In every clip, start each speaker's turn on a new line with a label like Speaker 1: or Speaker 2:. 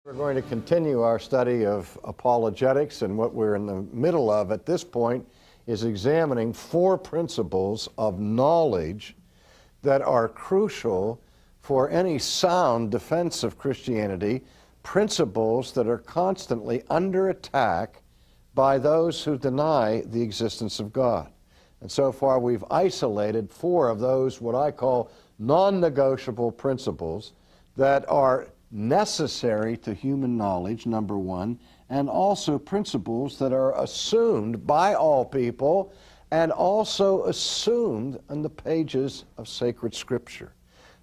Speaker 1: We're going to continue our study of apologetics, and what we're in the middle of at this point is examining four principles of knowledge that are crucial for any sound defense of Christianity, principles that are constantly under attack by those who deny the existence of God. And so far we've isolated four of those, what I call non-negotiable principles, that are necessary to human knowledge, number one, and also principles that are assumed by all people and also assumed in the pages of sacred Scripture.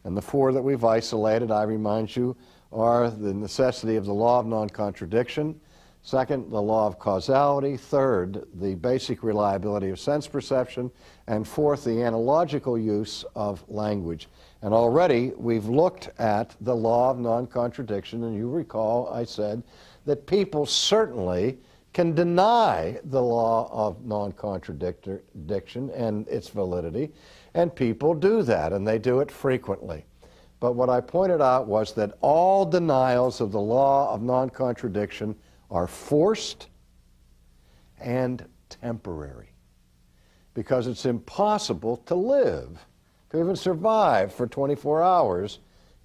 Speaker 1: And the four that we've isolated, I remind you, are the necessity of the law of non-contradiction, second, the law of causality, third, the basic reliability of sense perception, and fourth, the analogical use of language. And already we've looked at the law of non-contradiction, and you recall I said that people certainly can deny the law of non-contradiction and its validity, and people do that, and they do it frequently. But what I pointed out was that all denials of the law of non-contradiction are forced and temporary, because it's impossible to live, to even survive for 24 hours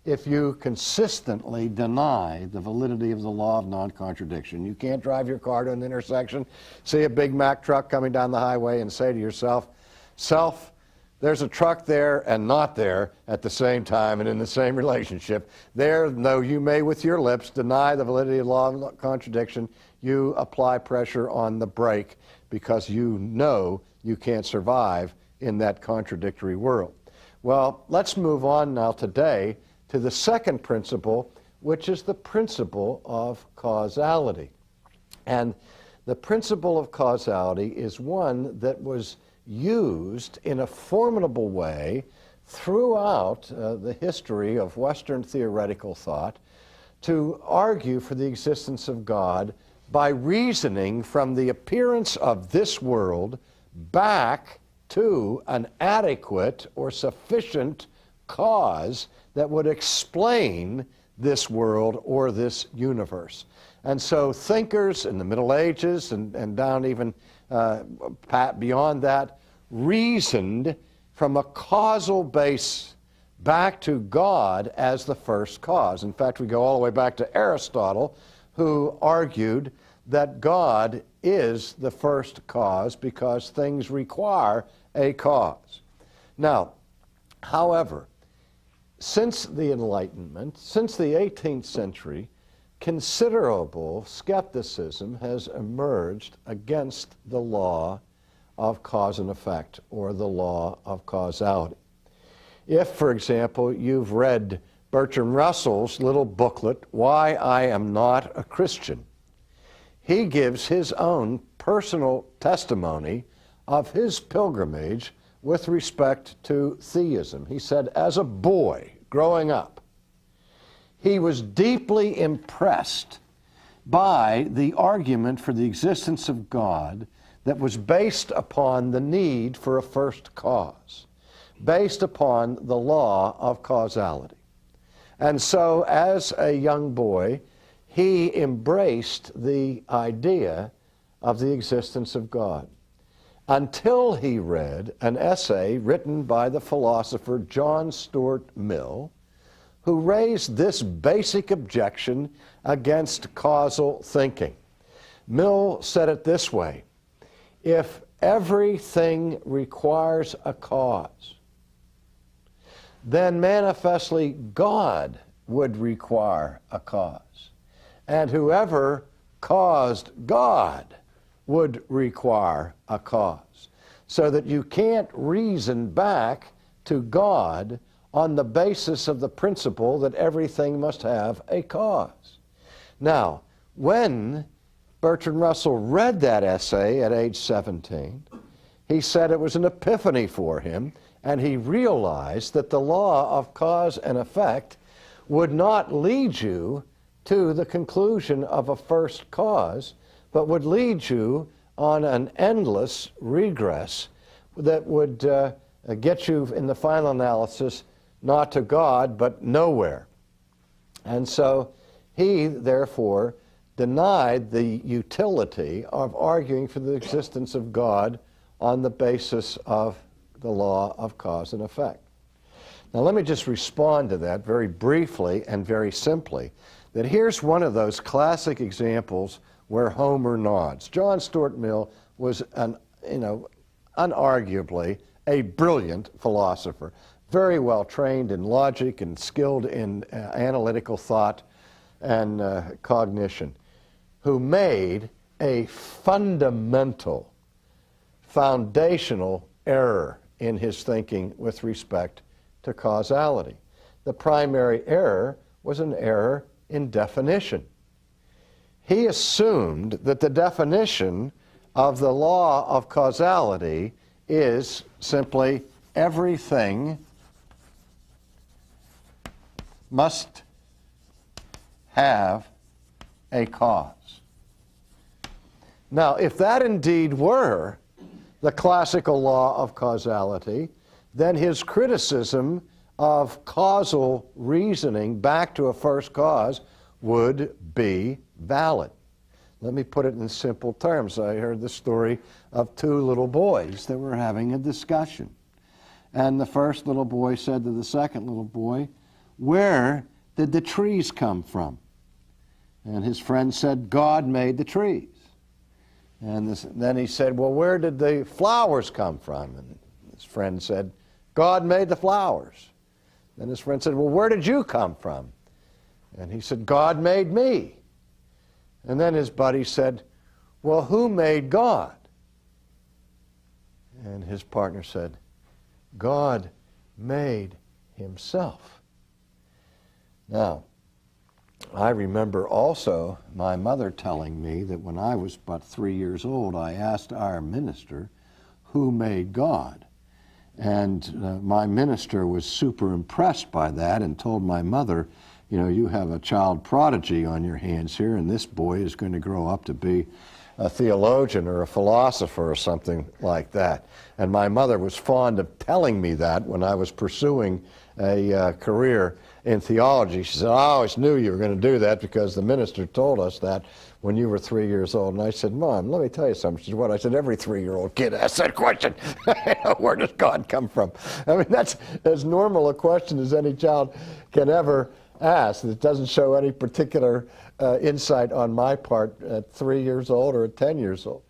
Speaker 1: if you consistently deny the validity of the law of non-contradiction. You can't drive your car to an intersection, see a Big Mac truck coming down the highway and say to yourself, "Self, there's a truck there and not there at the same time and in the same relationship. There, though you may with your lips deny the validity of the law of contradiction, you apply pressure on the brake because you know you can't survive in that contradictory world." Well, let's move on now today to the second principle, which is the principle of causality. And the principle of causality is one that was used in a formidable way throughout the history of Western theoretical thought to argue for the existence of God by reasoning from the appearance of this world back to an adequate or sufficient cause that would explain this world or this universe. And so thinkers in the Middle Ages and down even beyond that reasoned from a causal base back to God as the first cause. In fact, we go all the way back to Aristotle, who argued that God is the first cause because things require a cause. Now, however, since the Enlightenment, since the 18th century, considerable skepticism has emerged against the law of cause and effect, or the law of causality. If, for example, you've read Bertrand Russell's little booklet, Why I Am Not a Christian, he gives his own personal testimony of his pilgrimage with respect to theism. He said, as a boy growing up, he was deeply impressed by the argument for the existence of God that was based upon the need for a first cause, based upon the law of causality. And so, as a young boy, he embraced the idea of the existence of God, until he read an essay written by the philosopher John Stuart Mill, who raised this basic objection against causal thinking. Mill said it this way: if everything requires a cause, then manifestly God would require a cause. And whoever caused God would require a cause. So that you can't reason back to God on the basis of the principle that everything must have a cause. Now, when Bertrand Russell read that essay at age 17, he said it was an epiphany for him, and he realized that the law of cause and effect would not lead you to the conclusion of a first cause, but would lead you on an endless regress that would get you in the final analysis not to God but nowhere. And so He, therefore, denied the utility of arguing for the existence of God on the basis of the law of cause and effect. Now let me just respond to that very briefly and very simply, that here's one of those classic examples where Homer nods. John Stuart Mill was unarguably a brilliant philosopher, very well trained in logic and skilled in analytical thought and cognition, who made a fundamental, foundational error in his thinking with respect to causality. The primary error was an error in definition. He assumed that the definition of the law of causality is simply everything must have a cause. Now, if that indeed were the classical law of causality, then his criticism of causal reasoning back to a first cause would be valid. Let me put it in simple terms. I heard the story of two little boys that were having a discussion. And the first little boy said to the second little boy, "Where did the trees come from?" And his friend said, "God made the trees." And then he said, "Well, where did the flowers come from?" And his friend said, "God made the flowers." Then his friend said, "Well, where did you come from?" And he said, "God made me." And then his buddy said, "Well, who made God?" And his partner said, "God made himself." Now, I remember also my mother telling me that when I was about 3 years old, I asked our minister, "Who made God?" And my minister was super impressed by that and told my mother, "You know, you have a child prodigy on your hands here, and this boy is going to grow up to be a theologian or a philosopher or something like that." And my mother was fond of telling me that when I was pursuing a career in theology. She said, "I always knew you were going to do that because the minister told us that when you were 3 years old." And I said, "Mom, let me tell you something." She said, "What?" I said, "Every 3-year-old kid asks that question. Where does God come from?" I mean, that's as normal a question as any child can ever ask. It doesn't show any particular insight on my part at 3 years old or at 10 years old.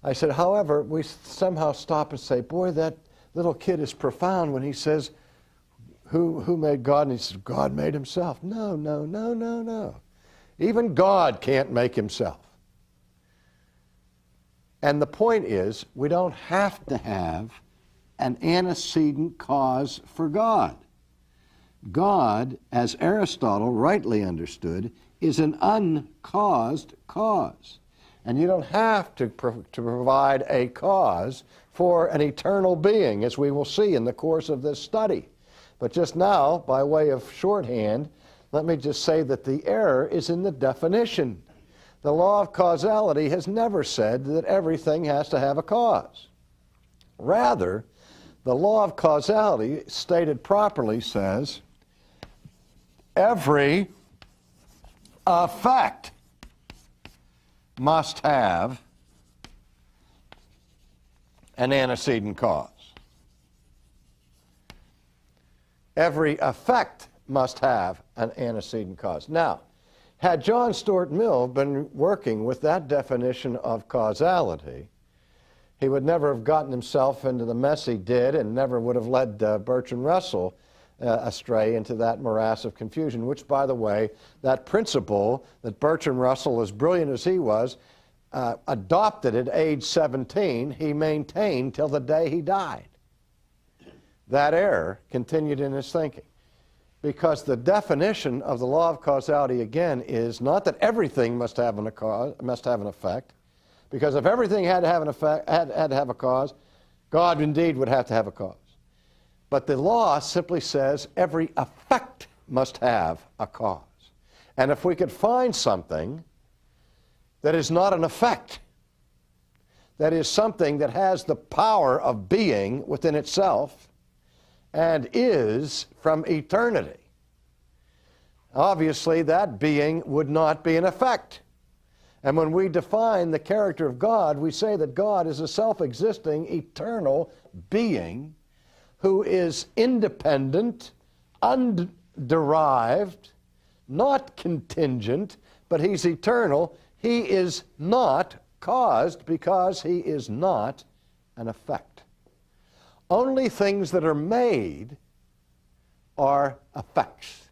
Speaker 1: I said, however, we somehow stop and say, boy, that little kid is profound when he says, who made God? And he says, God made himself. No, no, no, no, no. Even God can't make himself. And the point is, we don't have to have an antecedent cause for God. God, as Aristotle rightly understood, is an uncaused cause. And you don't have to provide a cause for an eternal being, as we will see in the course of this study. But just now, by way of shorthand, let me just say that the error is in the definition. The law of causality has never said that everything has to have a cause. Rather, the law of causality, stated properly, says every effect must have an antecedent cause. Every effect must have an antecedent cause. Now, had John Stuart Mill been working with that definition of causality, he would never have gotten himself into the mess he did and never would have led Bertrand Russell astray into that morass of confusion, which, by the way, that principle that Bertrand Russell, as brilliant as he was, adopted at age 17, he maintained till the day he died. That error continued in his thinking. Because the definition of the law of causality, again, is not that everything must have an effect, because if everything had to have an effect, had to have a cause, God indeed would have to have a cause. But the law simply says every effect must have a cause. And if we could find something that is not an effect, that is something that has the power of being within itself and is from eternity, obviously that being would not be an effect. And when we define the character of God, we say that God is a self-existing, eternal being who is independent, underived, not contingent, but he's eternal. He is not caused because he is not an effect. Only things that are made are effects.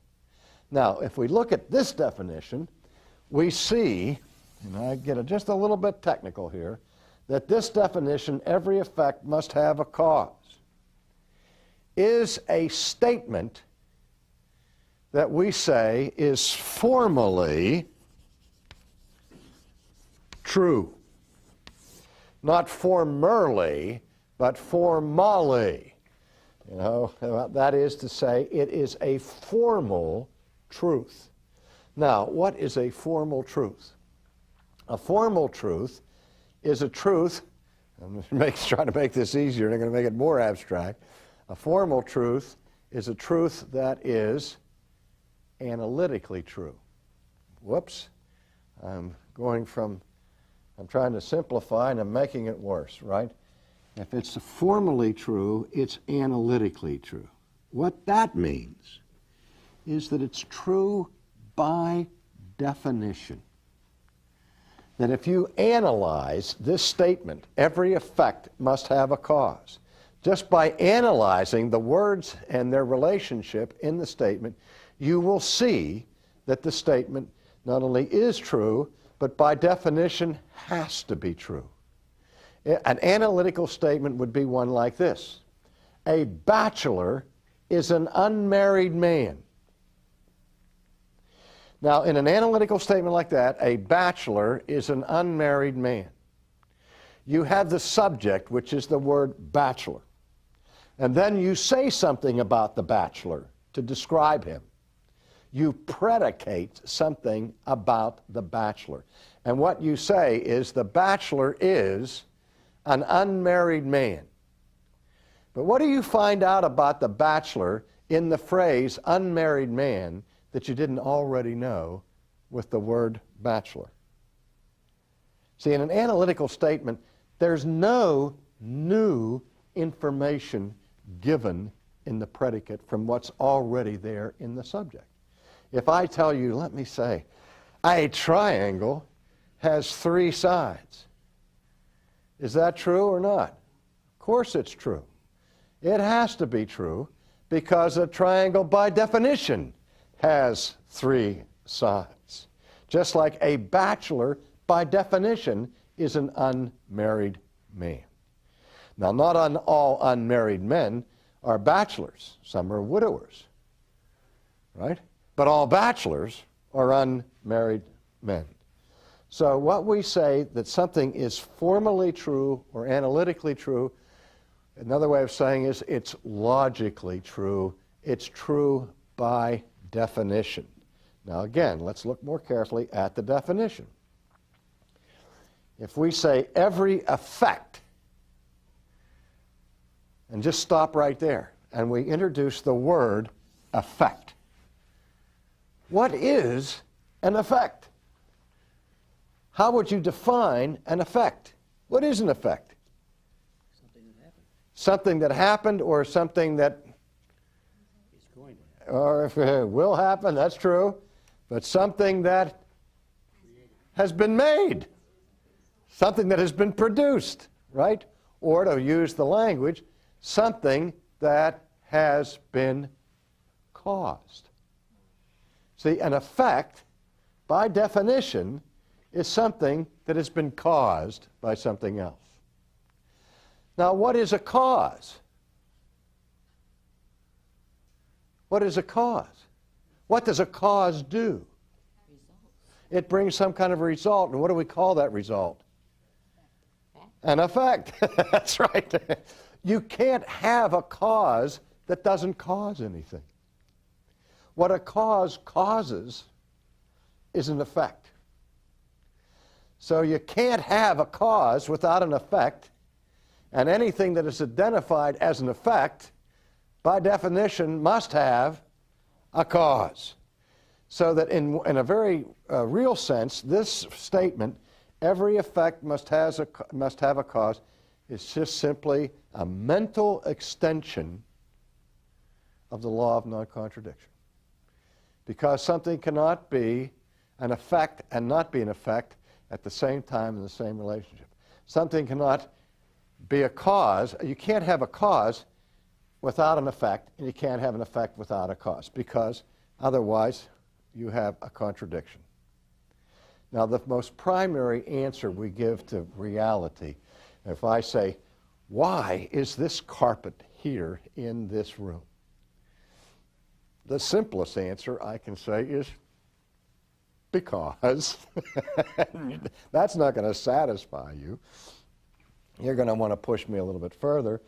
Speaker 1: Now, if we look at this definition, we see, and I get just a little bit technical here, that this definition, every effect must have a cause, is a statement that we say is formally true. Not formerly, but formally. You know, that is to say, it is a formal truth. Now, what is a formal truth? A formal truth is a truth, I'm trying to make this easier, and I'm going to make it more abstract. A formal truth is a truth that is analytically true. Whoops. I'm trying to simplify and I'm making it worse, right? If it's formally true, it's analytically true. What that means is that it's true by definition. That if you analyze this statement, every effect must have a cause. Just by analyzing the words and their relationship in the statement, you will see that the statement not only is true, but by definition has to be true. An analytical statement would be one like this. A bachelor is an unmarried man. Now, in an analytical statement like that, a bachelor is an unmarried man. You have the subject, which is the word bachelor. And then you say something about the bachelor to describe him. You predicate something about the bachelor. And what you say is the bachelor is an unmarried man. But what do you find out about the bachelor in the phrase unmarried man that you didn't already know with the word bachelor? See, in an analytical statement, there's no new information given in the predicate from what's already there in the subject. If I tell you, let me say, a triangle has 3 sides. Is that true or not? Of course it's true. It has to be true because a triangle by definition has 3 sides. Just like a bachelor by definition is an unmarried man. Now, not all unmarried men are bachelors. Some are widowers, right? But all bachelors are unmarried men. So what we say that something is formally true or analytically true, another way of saying is it's logically true. It's true by definition. Now again, let's look more carefully at the definition. If we say every effect, and just stop right there, and we introduce the word effect. What is an effect? How would you define an effect? What is an effect?
Speaker 2: Something that happened.
Speaker 1: Something that happened, or something that
Speaker 2: It's going to happen.
Speaker 1: or if it will happen, that's true, but something that has been made, something that has been produced, right? Or to use the language, something that has been caused. See, an effect, by definition, is something that has been caused by something else. Now, what is a cause? What is a cause? What does a cause do? It brings some kind of a result. And what do we call that result? An effect. That's right. You can't have a cause that doesn't cause anything. What a cause causes is an effect. So you can't have a cause without an effect, and anything that is identified as an effect, by definition, must have a cause. So that in a very real sense, this statement, every effect must have a cause, is just simply a mental extension of the law of non-contradiction. Because something cannot be an effect and not be an effect at the same time in the same relationship. Something cannot be a cause. You can't have a cause without an effect, and you can't have an effect without a cause, because otherwise you have a contradiction. Now, the most primary answer we give to reality, if I say, why is this carpet here in this room? The simplest answer I can say is because. That's not going to satisfy you. You're going to want to push me a little bit further,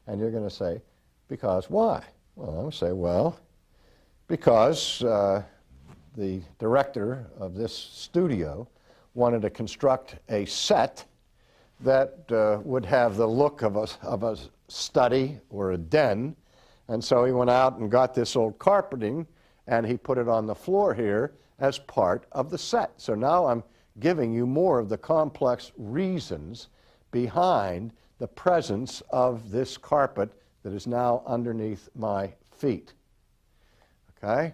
Speaker 1: and you're going to say, because why? Well, I'm going to say, well, because the director of this studio wanted to construct a set that would have the look of a study or a den, and so he went out and got this old carpeting, and he put it on the floor here as part of the set. So now I'm giving you more of the complex reasons behind the presence of this carpet that is now underneath my feet. Okay?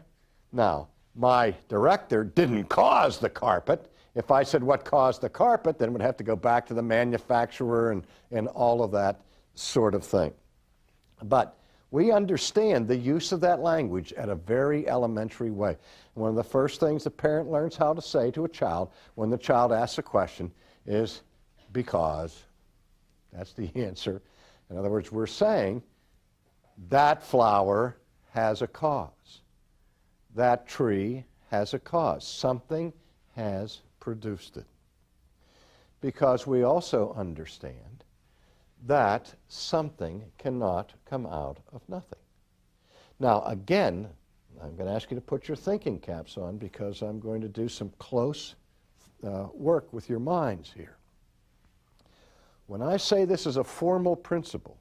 Speaker 1: Now, my director didn't cause the carpet. If I said what caused the carpet, then we'd have to go back to the manufacturer and all of that sort of thing. But we understand the use of that language at a very elementary way. One of the first things the parent learns how to say to a child when the child asks a question is, because. That's the answer. In other words, we're saying that flower has a cause. That tree has a cause. Something has produced it. Because we also understand that something cannot come out of nothing. Now, again, I'm going to ask you to put your thinking caps on, because I'm going to do some close work with your minds here. When I say this is a formal principle,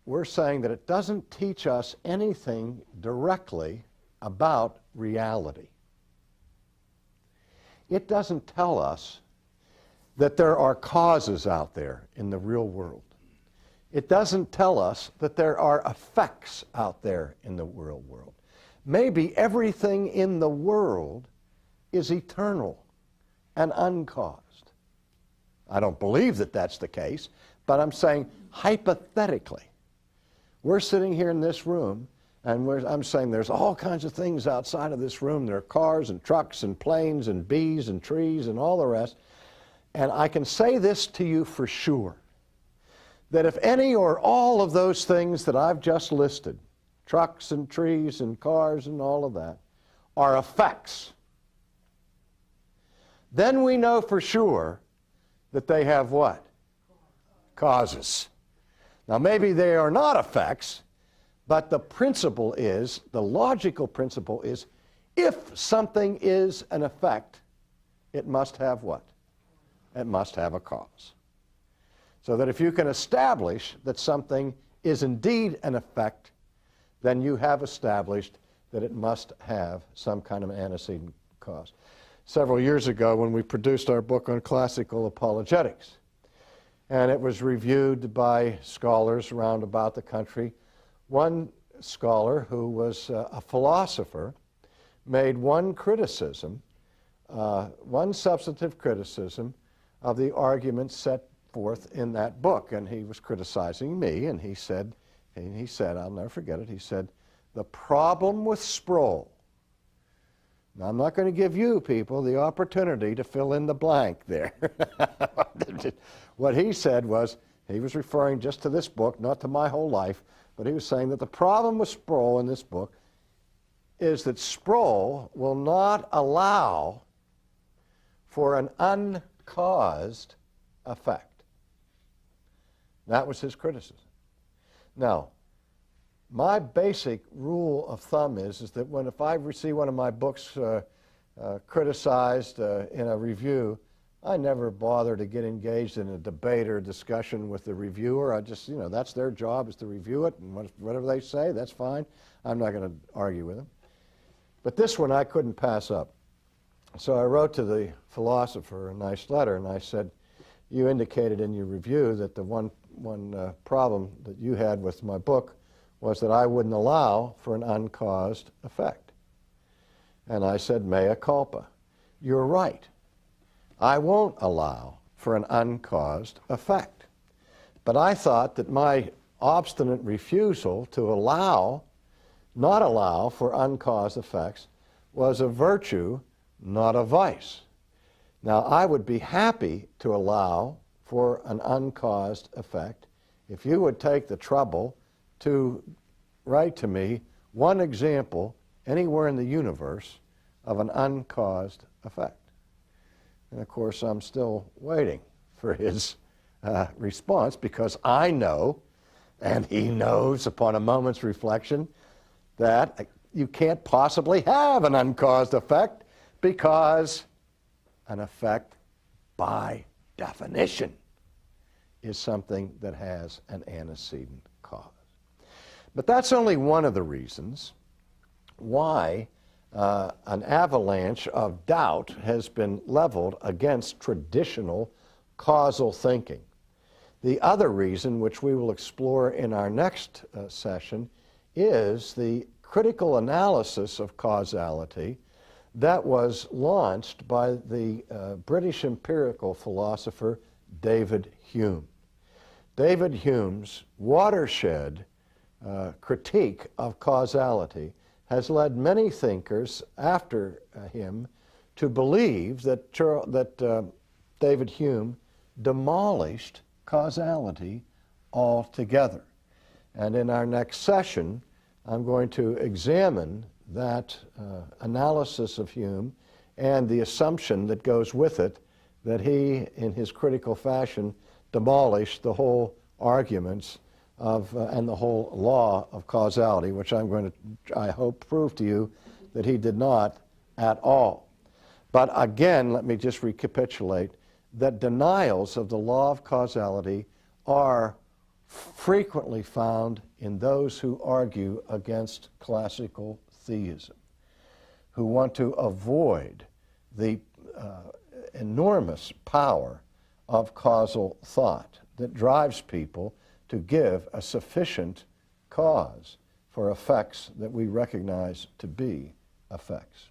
Speaker 1: we're saying that it doesn't teach us anything directly about reality. It doesn't tell us that there are causes out there in the real world. It doesn't tell us that there are effects out there in the real world. Maybe everything in the world is eternal and uncaused. I don't believe that that's the case, but I'm saying hypothetically. We're sitting here in this room, and I'm saying there's all kinds of things outside of this room. There are cars and trucks and planes and bees and trees and all the rest. And I can say this to you for sure, that if any or all of those things that I've just listed, trucks and trees and cars and all of that, are effects, then we know for sure that they have what? Causes. Now, maybe they are not effects, but the principle is, the logical principle is, if something is an effect, it must have what? It must have a cause. So that if you can establish that something is indeed an effect, then you have established that it must have some kind of antecedent cause. Several years ago, when we produced our book on classical apologetics, and it was reviewed by scholars around about the country, one scholar who was a philosopher made one criticism, one substantive criticism of the arguments set forth in that book. And he was criticizing me, and he said, I'll never forget it, he said, the problem with Sproul. Now, I'm not going to give you people the opportunity to fill in the blank there. What he said was, he was referring just to this book, not to my whole life, but he was saying that the problem with Sproul in this book is that Sproul will not allow for an uncaused effect. That was his criticism. Now, my basic rule of thumb is that if I see one of my books criticized in a review, I never bother to get engaged in a debate or a discussion with the reviewer. I just, that's their job, is to review it, and whatever they say, that's fine. I'm not going to argue with them. But this one I couldn't pass up. So I wrote to the philosopher a nice letter, and I said, you indicated in your review that the one problem that you had with my book was that I wouldn't allow for an uncaused effect. And I said, mea culpa. You're right. I won't allow for an uncaused effect. But I thought that my obstinate refusal to not allow for uncaused effects was a virtue, not a vice. Now, I would be happy to allow for an uncaused effect if you would take the trouble to write to me one example anywhere in the universe of an uncaused effect. And of course, I'm still waiting for his response, because I know, and he knows upon a moment's reflection, that you can't possibly have an uncaused effect, because an effect, by definition, is something that has an antecedent cause. But that's only one of the reasons why an avalanche of doubt has been leveled against traditional causal thinking. The other reason, which we will explore in our next session, is the critical analysis of causality that was launched by the British empirical philosopher David Hume. David Hume's watershed critique of causality has led many thinkers after him to believe that David Hume demolished causality altogether. And in our next session, I'm going to examine that analysis of Hume and the assumption that goes with it, that he, in his critical fashion, demolished the whole arguments of and the whole law of causality, which I'm going to, I hope, prove to you that he did not at all. But again, let me just recapitulate that denials of the law of causality are frequently found in those who argue against classical theism, who want to avoid the enormous power of causal thought that drives people to give a sufficient cause for effects that we recognize to be effects.